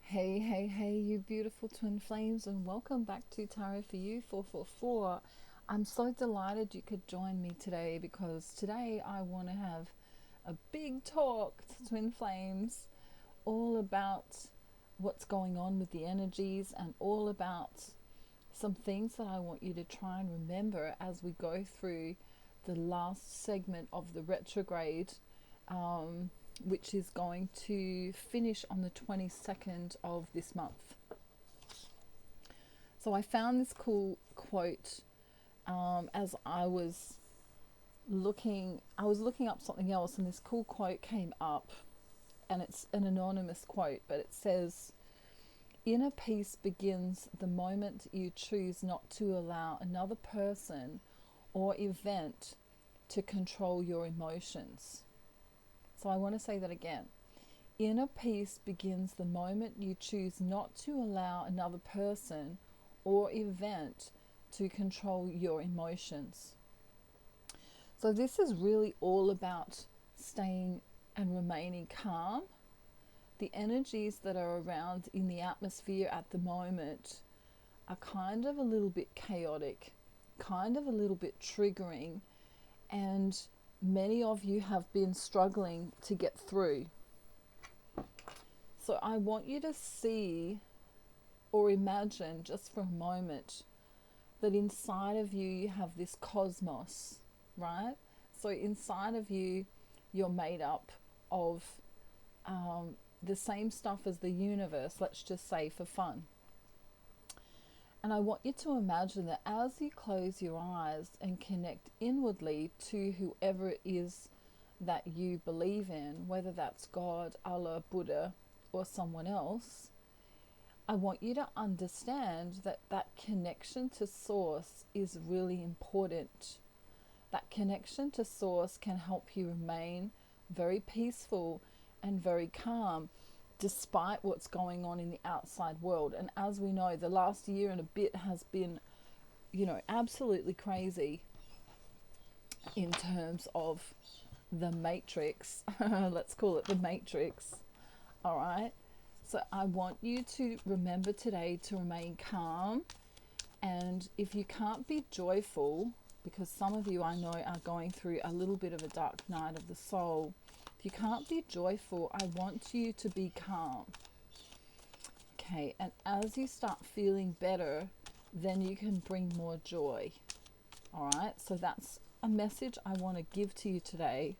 Hey, hey, hey, you beautiful twin flames, and welcome back to Tarot for You 444. I'm so delighted you could join me today because today I want to have a big talk to twin flames all about what's going on with the energies and all about some things that I want you to try and remember as we go through the last segment of the retrograde, which is going to finish on the 22nd of this month. So I found this cool quote as I was looking up something else, and this cool quote came up, and it's an anonymous quote, but it says, "Inner peace begins the moment you choose not to allow another person or event to control your emotions." So I want to say that again. Inner peace begins the moment you choose not to allow another person or event to control your emotions. So this is really all about staying and remaining calm. The energies that are around in the atmosphere at the moment are kind of a little bit chaotic, kind of a little bit triggering, and many of you have been struggling to get through. So I want you to see or imagine just for a moment that inside of you you have this cosmos, right? So inside of you, you're made up of the same stuff as the universe, let's just say for fun. And I want you to imagine that as you close your eyes and connect inwardly to whoever it is that you believe in, whether that's God, Allah, Buddha, or someone else, I want you to understand that that connection to Source is really important. That connection to Source can help you remain very peaceful and very calm despite what's going on in the outside world. And as we know, the last year and a bit has been, absolutely crazy in terms of the matrix. Let's call it the matrix. All right. So I want you to remember today to remain calm. And if you can't be joyful, because some of you I know are going through a little bit of a dark night of the soul, if you can't be joyful, I want you to be calm. Okay, and as you start feeling better, then you can bring more joy. All right, so that's a message I want to give to you today.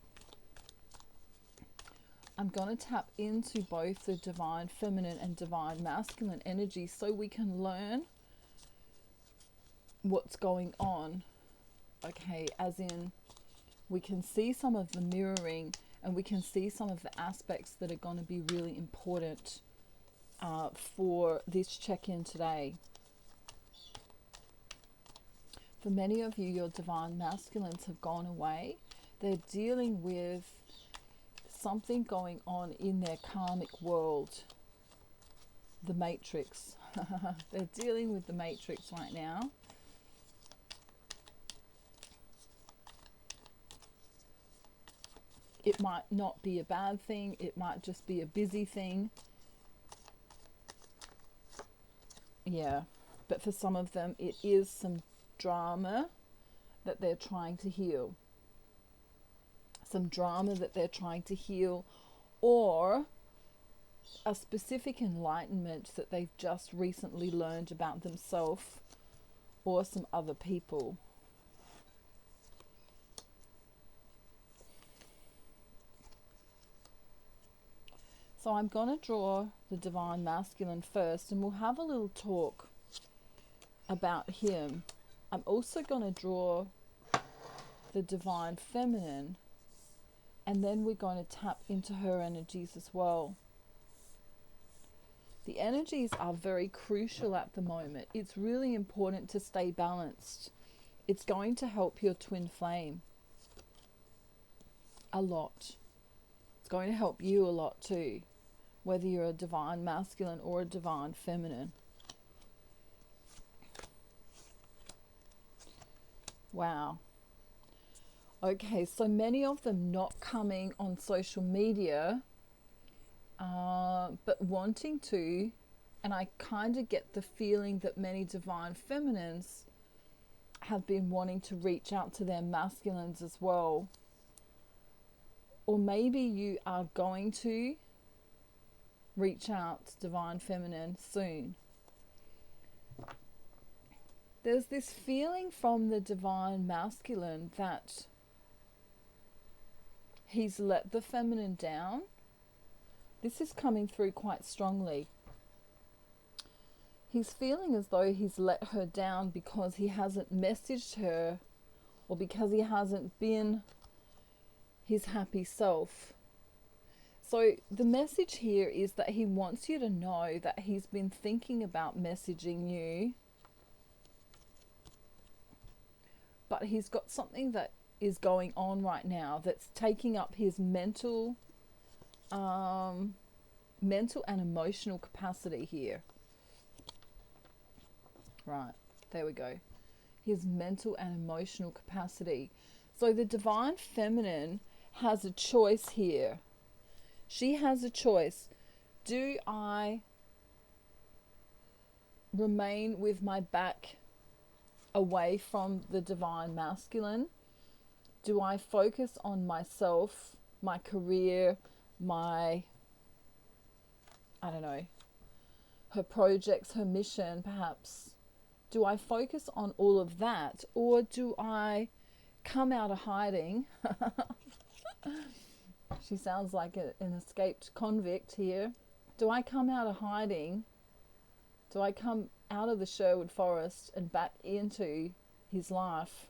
I'm going to tap into both the divine feminine and divine masculine energy so we can learn what's going on. Okay, as in we can see some of the mirroring and we can see some of the aspects that are going to be really important for this check-in today. For many of you, your divine masculines have gone away. They're dealing with something going on in their karmic world, the matrix. They're dealing with the matrix right now. It might not be a bad thing, it might just be a busy thing. Yeah, but for some of them it is some drama that they're trying to heal. Some drama that they're trying to heal, or a specific enlightenment that they've just recently learned about themselves or some other people. So I'm going to draw the divine masculine first, and we'll have a little talk about him. I'm also going to draw the divine feminine, and then we're going to tap into her energies as well. The energies are very crucial at the moment. It's really important to stay balanced. It's going to help your twin flame a lot. It's going to help you a lot too, whether you're a divine masculine or a divine feminine. Wow. Okay, so many of them not coming on social media but wanting to, and I kind of get the feeling that many divine feminines have been wanting to reach out to their masculines as well. Or maybe you are going to reach out to divine feminine soon. There's this feeling from the divine masculine that he's let the feminine down. This is coming through quite strongly. He's feeling as though he's let her down because he hasn't messaged her, or because he hasn't been his happy self. So the message here is that he wants you to know that he's been thinking about messaging you, but he's got something that is going on right now that's taking up his mental and emotional capacity here. Right, there we go. His mental and emotional capacity. So the divine feminine has a choice here. She has a choice. Do I remain with my back away from the divine masculine? Do I focus on myself, my career, my, I don't know, her projects, her mission perhaps? Do I focus on all of that, or do I come out of hiding? She sounds like an escaped convict here. Do I come out of hiding? Do I come out of the Sherwood Forest and back into his life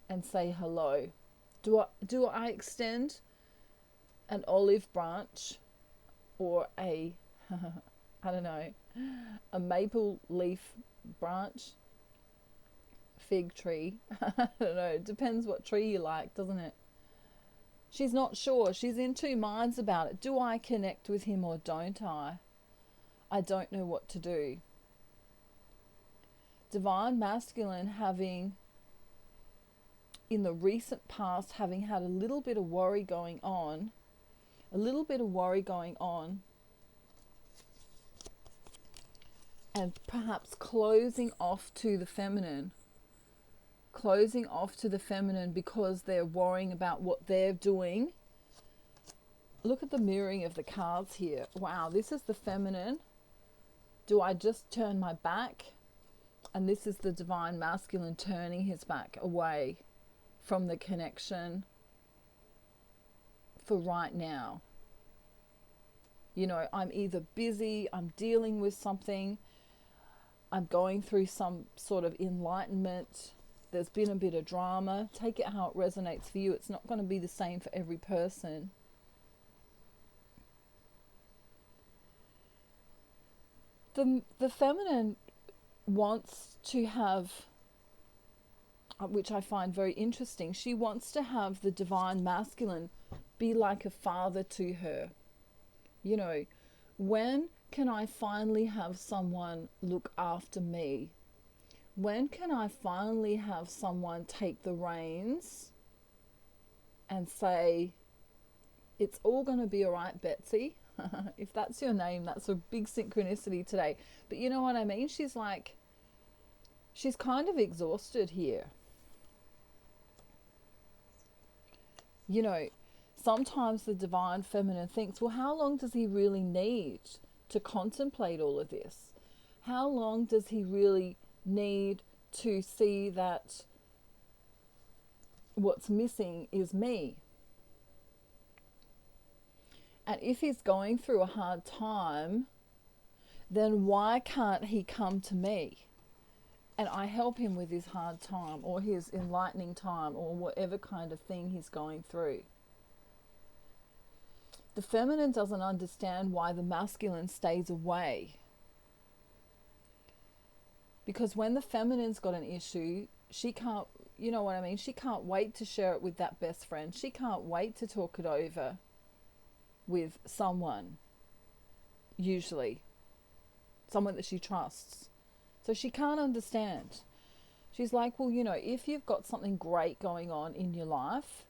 and say hello? Do I extend an olive branch or a I don't know, a maple leaf branch, fig tree? I don't know, it depends what tree you like, doesn't it? She's not sure. She's in two minds about it. Do I connect with him or don't I? I don't know what to do. Divine masculine having, in the recent past, having had a little bit of worry going on, and perhaps closing off to the feminine because they're worrying about what they're doing. Look at the mirroring of the cards here. Wow, this is the feminine. Do I just turn my back? And this is the divine masculine turning his back away from the connection for right now. You know, I'm either busy, I'm dealing with something, I'm going through some sort of enlightenment, there's been a bit of drama. Take it how it resonates for you. It's not going to be the same for every person. The feminine wants to have, which I find very interesting, she wants to have the divine masculine be like a father to her. You know, when can I finally have someone look after me? When can I finally have someone take the reins and say, it's all going to be all right, Betsy? If that's your name, that's a big synchronicity today. But you know what I mean? She's kind of exhausted here. You know, sometimes the divine feminine thinks, well, how long does he really need to contemplate all of this? How long does he really need to see that what's missing is me? And if he's going through a hard time, then why can't he come to me and I help him with his hard time or his enlightening time or whatever kind of thing he's going through? The feminine doesn't understand why the masculine stays away. Because when the feminine's got an issue, she can't, you know what I mean? She can't wait to share it with that best friend. She can't wait to talk it over with someone, usually. Someone that she trusts. So she can't understand. She's like, well, you know, if you've got something great going on in your life,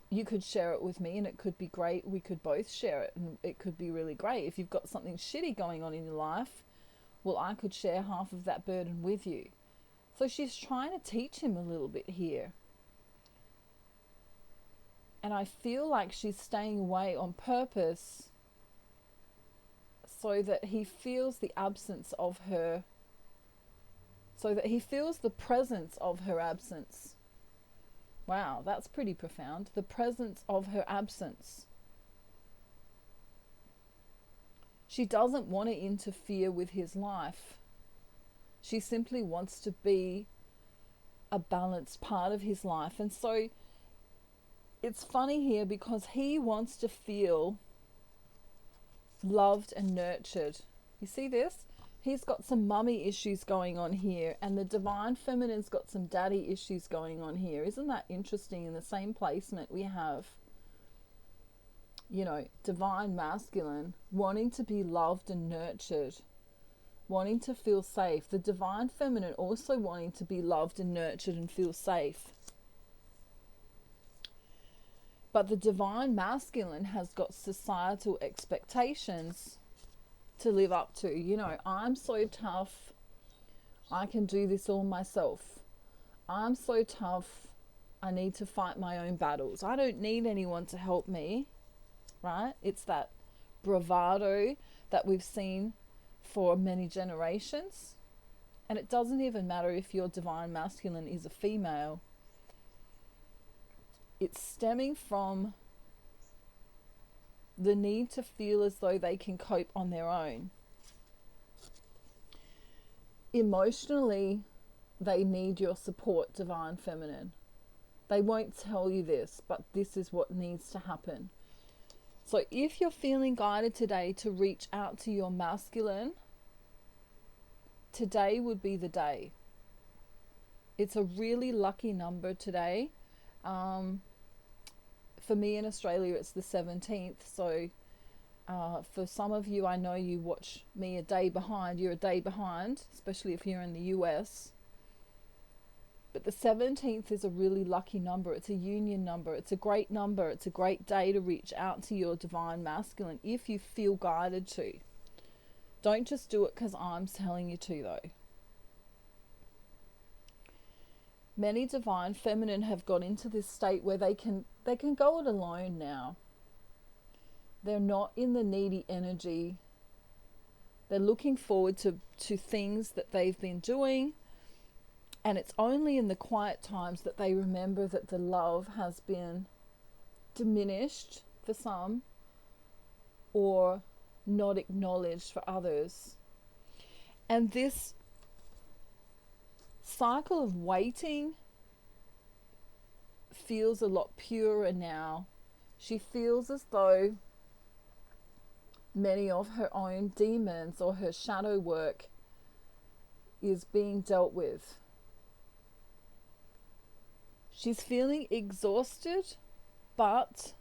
you could share it with me and it could be great. We could both share it and it could be really great. If you've got something shitty going on in your life, well, I could share half of that burden with you. So she's trying to teach him a little bit here. And I feel like she's staying away on purpose so that he feels the absence of her, so that he feels the presence of her absence. Wow, that's pretty profound. The presence of her absence. She doesn't want to interfere with his life. She simply wants to be a balanced part of his life. And so it's funny here because he wants to feel loved and nurtured. You see this? He's got some mummy issues going on here, and the divine feminine's got some daddy issues going on here. Isn't that interesting? In the same placement we have, you know, divine masculine wanting to be loved and nurtured, wanting to feel safe. The divine feminine also wanting to be loved and nurtured and feel safe. But the divine masculine has got societal expectations to live up to. You know, I'm so tough, I can do this all myself. I'm so tough, I need to fight my own battles. I don't need anyone to help me, right? It's that bravado that we've seen for many generations. And it doesn't even matter if your divine masculine is a female. It's stemming from the need to feel as though they can cope on their own. Emotionally, they need your support, divine feminine. They won't tell you this, but this is what needs to happen. So if you're feeling guided today to reach out to your masculine, today would be the day. It's a really lucky number today. For me in Australia, it's the 17th. So for some of you, I know you watch me a day behind. You're a day behind, especially if you're in the US. But the 17th is a really lucky number. It's a union number. It's a great number. It's a great day to reach out to your divine masculine if you feel guided to. Don't just do it because I'm telling you to, though. Many divine feminine have got into this state where they can go it alone now. They're not in the needy energy. They're looking forward to things that they've been doing. And it's only in the quiet times that they remember that the love has been diminished for some or not acknowledged for others. And this cycle of waiting feels a lot purer now. She feels as though many of her own demons or her shadow work is being dealt with. She's feeling exhausted, but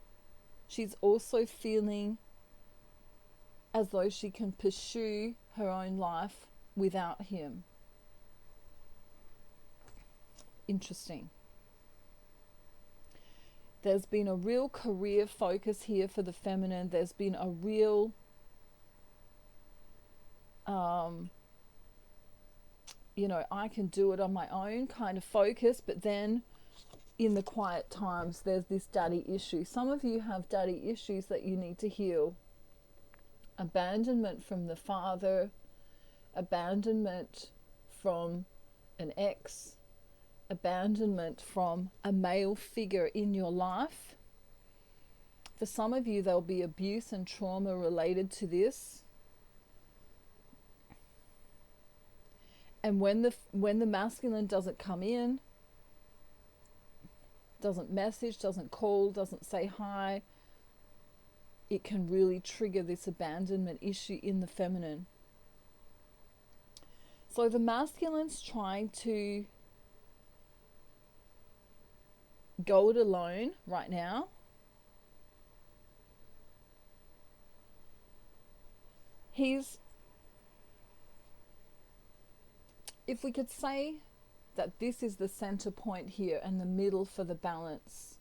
she's also feeling as though she can pursue her own life without him. Interesting. There's been a real career focus here for the feminine. There's been a real I can do it on my own kind of focus, but then in the quiet times there's this daddy issue. Some of you have daddy issues that you need to heal. Abandonment from the father, abandonment from an ex, abandonment from a male figure in your life. For some of you, there'll be abuse and trauma related to this. And when the masculine doesn't come in, doesn't message, doesn't call, doesn't say hi, it can really trigger this abandonment issue in the feminine. So the masculine's trying to go it alone right now. If we could say that this is the center point here and the middle for the balance,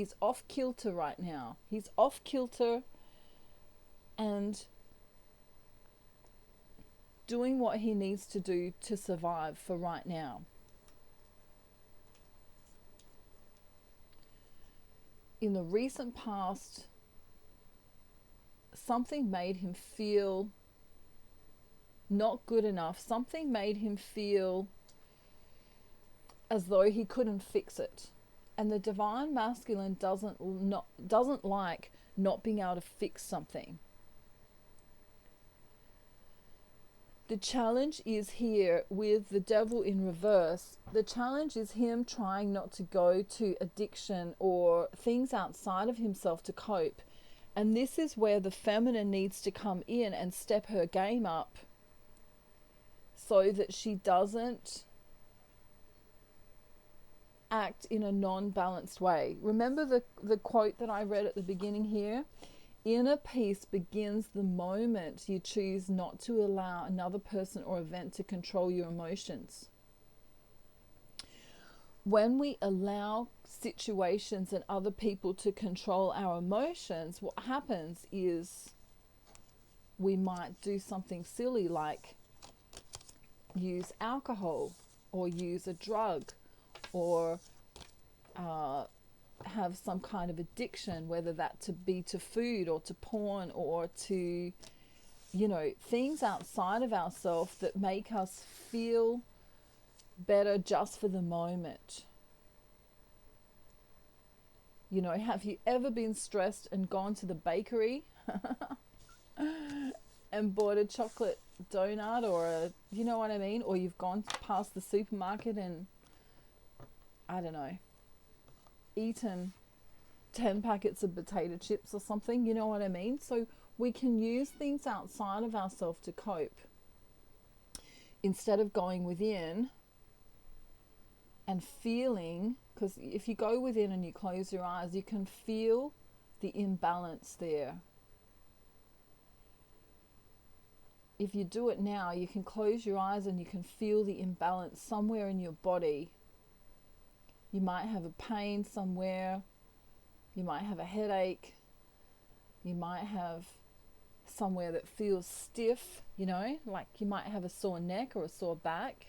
He's off kilter right now. He's off kilter and doing what he needs to do to survive for right now. In the recent past, something made him feel not good enough. Something made him feel as though he couldn't fix it. And the divine masculine doesn't like not being able to fix something. The challenge is here with the devil in reverse. The challenge is him trying not to go to addiction or things outside of himself to cope. And this is where the feminine needs to come in and step her game up so that she doesn't act in a non-balanced way. Remember the quote that I read at the beginning here? Inner peace begins the moment you choose not to allow another person or event to control your emotions. When we allow situations and other people to control our emotions, what happens is we might do something silly like use alcohol or use a drug or have some kind of addiction, whether that to be to food or to porn or to, you know, things outside of ourselves that make us feel better just for the moment. You know, have you ever been stressed and gone to the bakery and bought a chocolate donut or a, you know what I mean? Or you've gone past the supermarket and, I don't know, eaten 10 packets of potato chips or something, you know what I mean? So we can use things outside of ourselves to cope instead of going within and feeling, because if you go within and you close your eyes, you can feel the imbalance there. If you do it now, you can close your eyes and you can feel the imbalance somewhere in your body. You might have a pain somewhere. You might have a headache. You might have somewhere that feels stiff, you know, like you might have a sore neck or a sore back.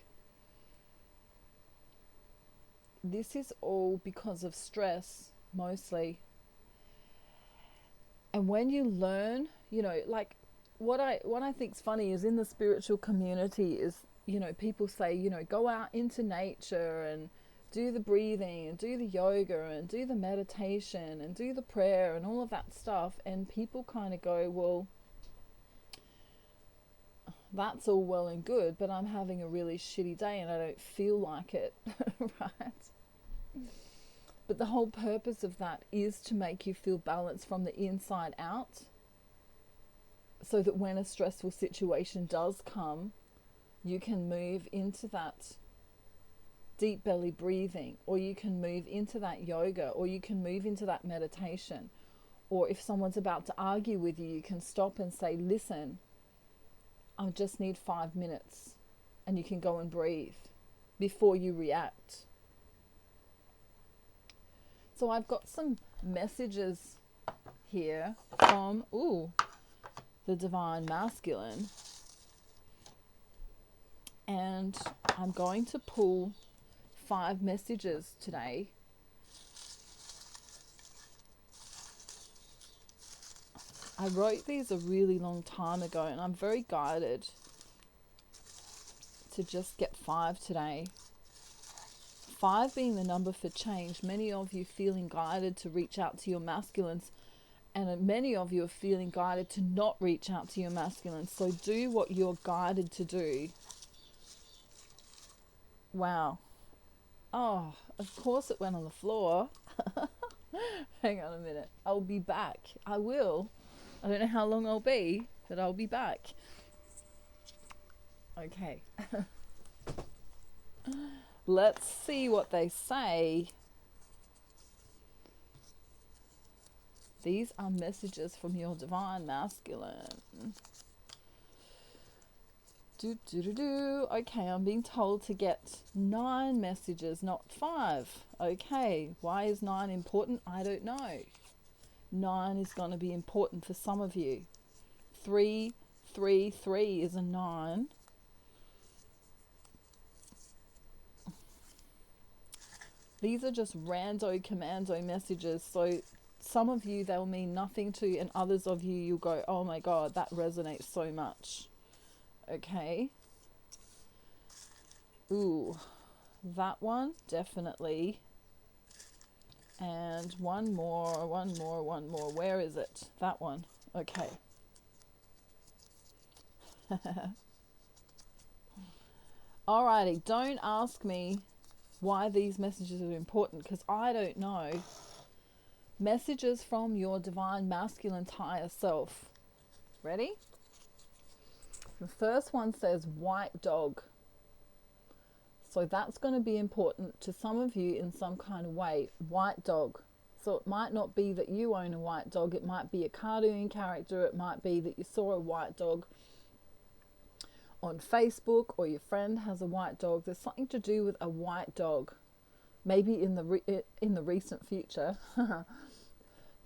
This is all because of stress, mostly. And when you learn, you know, like what I think's funny is in the spiritual community is, you know, people say, you know, go out into nature and do the breathing and do the yoga and do the meditation and do the prayer and all of that stuff. And people kind of go, well, that's all well and good, but I'm having a really shitty day and I don't feel like it, right? But the whole purpose of that is to make you feel balanced from the inside out, so that when a stressful situation does come, you can move into that deep belly breathing, or you can move into that yoga, or you can move into that meditation. Or if someone's about to argue with you, you can stop and say, listen, I just need 5 minutes, and you can go and breathe before you react. So I've got some messages here from the divine masculine, and I'm going to pull 5 messages today. I wrote these a really long time ago, and I'm very guided to just get 5 today. 5 being the number for change. Many of you feeling guided to reach out to your masculines, and many of you are feeling guided to not reach out to your masculines. So do what you're guided to do. Wow. Oh, of course it went on the floor. Hang on a minute. I'll be back. I will. I don't know how long I'll be, but I'll be back. Okay. Let's see what they say. These are messages from your divine masculine. Okay, I'm being told to get 9 messages, not 5. Okay, why is 9 important? I don't know. 9 is going to be important for some of you. 333 is a 9. These are just rando commando messages, so some of you they'll mean nothing to, and others of you you'll go, oh my god, that resonates so much. Okay. Ooh, that one definitely. And one more. Where is it? That one. Okay. Alrighty, don't ask me why these messages are important, because I don't know. Messages from your divine masculine higher self. Ready? The first one says white dog. So that's going to be important to some of you in some kind of way. White dog. So it might not be that you own a white dog. It might be a cartoon character. It might be that you saw a white dog on Facebook, or your friend has a white dog. There's something to do with a white dog. Maybe in the recent future.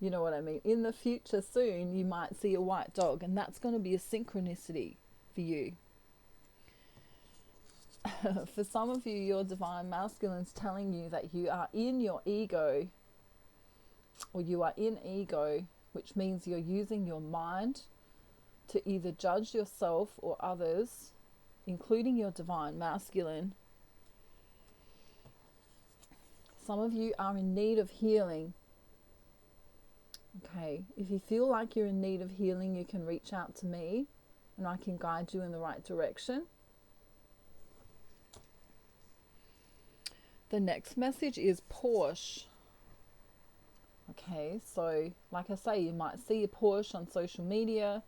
You know what I mean? In the future soon, you might see a white dog, and that's going to be a synchronicity for you. For some of you, your divine masculine's telling you that you are in your ego, or you are in ego, which means you're using your mind to either judge yourself or others, including your divine masculine. Some of you are in need of healing. Okay, if you feel like you're in need of healing, you can reach out to me and I can guide you in the right direction. The next message is Porsche. Okay, so like I say, you might see a Porsche on social media.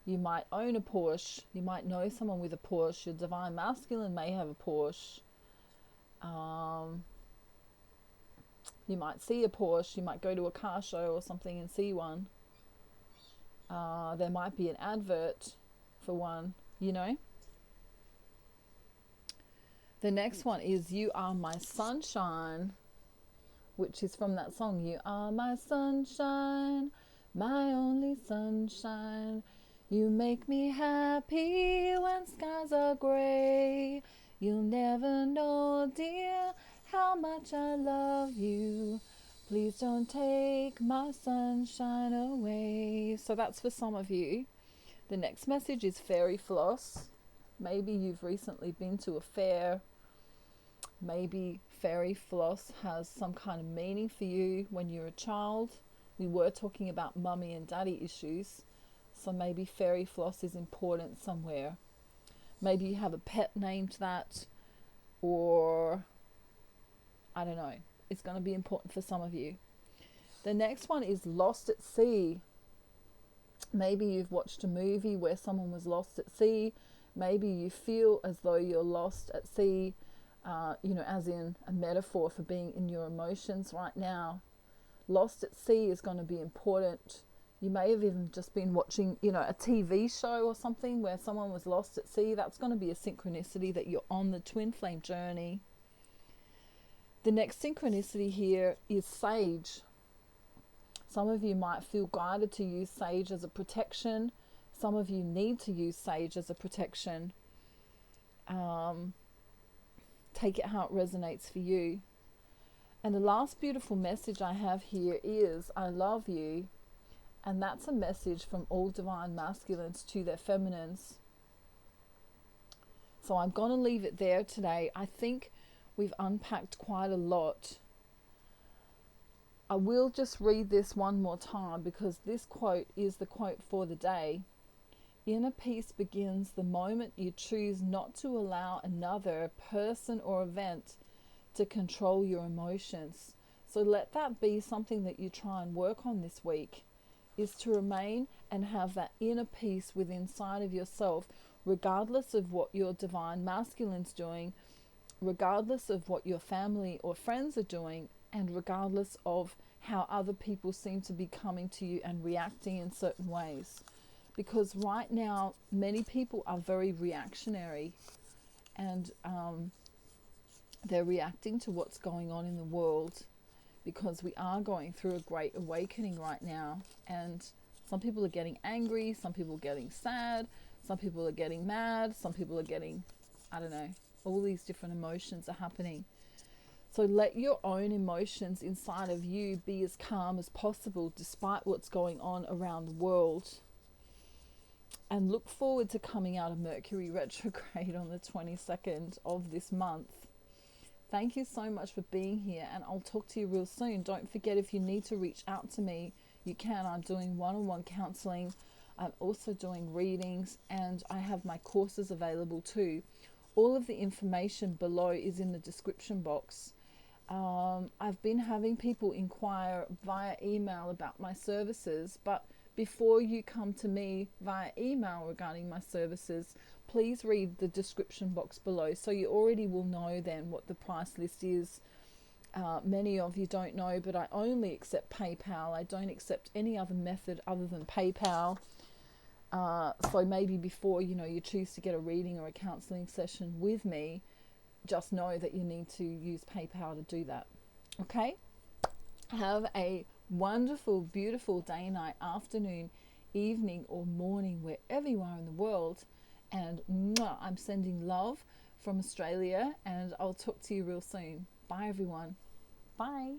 You might own a Porsche. You might know someone with a Porsche. Your divine masculine may have a Porsche. You might see a Porsche. You might go to a car show or something and see one. There might be an advert for one, you know. The next one is You Are My Sunshine, which is from that song, You Are My Sunshine, my only sunshine. You make me happy when skies are grey. You'll never know, dear, how much I love you. Please don't take my sunshine away. So that's for some of you. The next message is Fairy Floss. Maybe you've recently been to a fair. Maybe Fairy Floss has some kind of meaning for you when you're a child. We were talking about mummy and daddy issues. So maybe Fairy Floss is important somewhere. Maybe you have a pet named that, or I don't know. It's going to be important for some of you. The next one is Lost at Sea. Maybe you've watched a movie where someone was lost at sea. Maybe you feel as though you're lost at sea, as in a metaphor for being in your emotions right now. Lost at sea is going to be important. You may have even just been watching, a TV show or something where someone was lost at sea. That's going to be a synchronicity that you're on the twin flame journey. The next synchronicity here is Sage. Some of you might feel guided to use Sage as a protection. Some of you need to use Sage as a protection. Take it how it resonates for you. And the last beautiful message I have here is I love you. And that's a message from all divine masculines to their feminines. So I'm going to leave it there today. I think we've unpacked quite a lot. I will just read this one more time because this quote is the quote for the day. Inner peace begins the moment you choose not to allow another person or event to control your emotions. So let that be something that you try and work on this week, is to remain and have that inner peace within inside of yourself, regardless of what your divine masculine's doing, regardless of what your family or friends are doing, and regardless of how other people seem to be coming to you and reacting in certain ways. because right now many people are very reactionary, and they're reacting to what's going on in the world, because we are going through a great awakening right now. And some people are getting angry, some people are getting sad, some people are getting mad, some people are getting, I don't know, all these different emotions are happening. So let your own emotions inside of you be as calm as possible despite what's going on around the world. And look forward to coming out of Mercury retrograde on the 22nd of this month. Thank you so much for being here, and I'll talk to you real soon. Don't forget, if you need to reach out to me, you can. I'm doing one-on-one counseling. I'm also doing readings, and I have my courses available too. All of the information below is in the description box. I've been having people inquire via email about my services, but before you come to me via email regarding my services, please read the description box below, so you already will know then what the price list is. Many of you don't know, but I only accept PayPal. I don't accept any other method other than PayPal. So maybe before you choose to get a reading or a counseling session with me, just know that you need to use PayPal to do that. Okay? Have a wonderful, beautiful day, night, afternoon, evening, or morning, wherever you are in the world. And I'm sending love from Australia, and I'll talk to you real soon. Bye, everyone. Bye.